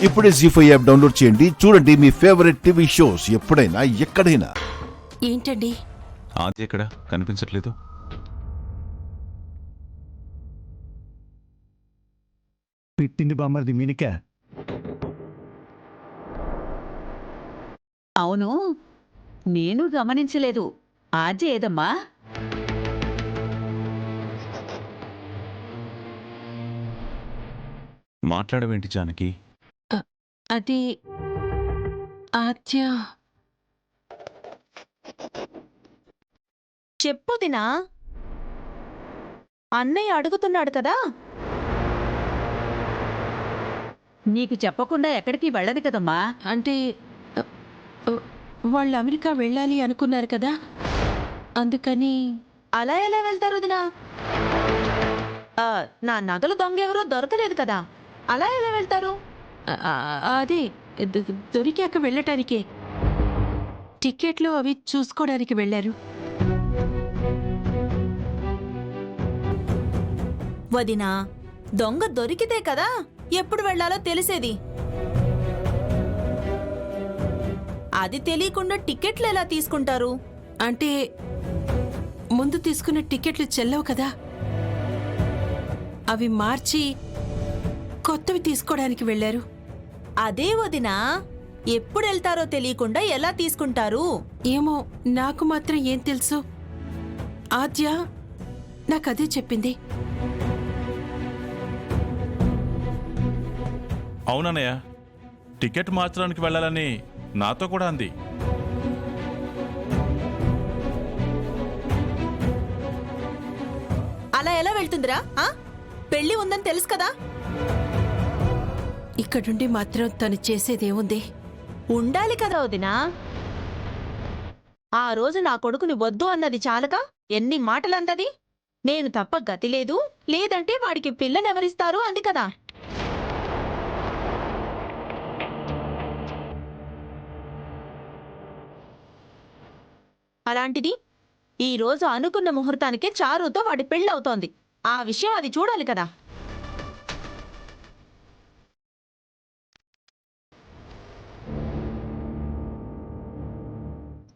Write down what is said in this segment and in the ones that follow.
ఇప్పుడే జీ5 app download చేయండి. చూడండి మీ ఫేవరెట్ టీవీ షోస్ ఎప్పుడైనా ఎక్కడైనా. ఏంటండి ఆది ఎక్కడ కనిపించట్లేదు? పెట్టింది బామ్మర్ది మీనిక. అవును, నేను గమనించలేదు. ఆజే ఏదమ్మా? మాట్లాడవేంటి జానకి? అది ఆద్య. చెప్పు దినా, అన్నయ్య అడుగుతున్నాడు కదా. నీకు చెప్పకుండా ఎక్కడికి వెళ్ళదు కదమ్మా. అంటే వాళ్ళు అమెరికా వెళ్ళాలి అనుకున్నారు కదా, అందుకని. అలా ఎలా వెళ్తారు దినా? నా నగలు దొంగెవరో దొరకలేదు కదా, అలా ఎలా వెళ్తారు? అదే దొరికాక వెళ్ళటానికే టికెట్లు అవి చూసుకోవడానికి వెళ్ళారు. వదినా, దొంగ దొరికితే కదా ఎప్పుడు వెళ్ళాలో తెలిసేది. అది తెలియకుండా టికెట్లు ఎలా తీసుకుంటారు? అంటే ముందు తీసుకున్న టికెట్లు చెల్లవు కదా, అవి మార్చి కొత్తవి తీసుకోవడానికి వెళ్ళారు. అదే వదినా, ఎప్పుడు వెళ్తారో తెలియకుండా ఎలా తీసుకుంటారు? ఏమో, నాకు మాత్రం ఏం తెలుసు. ఆద్య నాకదే చెప్పింది. అవునన్నయ్య, టికెట్ మార్చడానికి వెళ్ళాలని నాతో కూడా అంది. అలా ఎలా వెళ్తుందిరా? పెళ్లి ఉందని తెలుసు కదా. ఇక్కడుండి మాత్రం తను చేసేదేముంది? ఉండాలి కదా వదినా. ఆ రోజు నా కొడుకుని వద్దు అన్నది చాలక ఎన్ని మాటలంటది. నేను తప్ప గతి లేదు, లేదంటే వాడికి పిల్లనెవరిస్తారు అంది కదా. అలాంటిది ఈ రోజు అనుకున్న ముహూర్తానికే చారుతో వాడి పెళ్ళవుతోంది. ఆ విషయం అది చూడాలి కదా.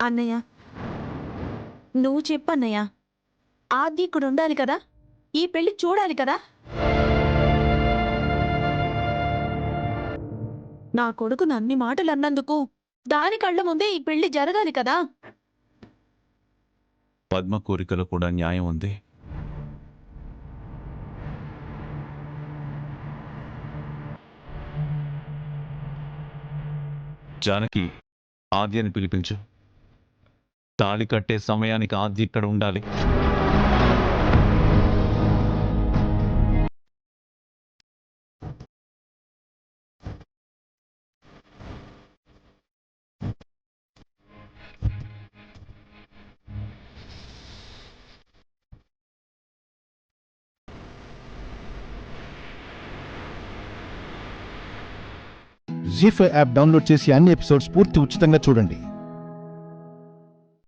అన్నయ్య, నువ్వు చెప్పన్నయ్య. ఆది ఇక్కడ ఉండాలి కదా, ఈ పెళ్లి చూడాలి కదా. నా కొడుకు నన్ని మాటలు అన్నందుకు దాని కళ్ళ ముందే ఈ పెళ్లి జరగాలి కదా. పద్మ కోరికలో కూడా న్యాయం ఉంది. జానకి, ఆద్యని పిలిపించు. తాళి కట్టే సమయానికి ఆద్య ఇక్కడ ఉండాలి. జీ5 యాప్ డౌన్లోడ్ చేసి అన్ని ఎపిసోడ్స్ పూర్తి ఉచితంగా చూడండి.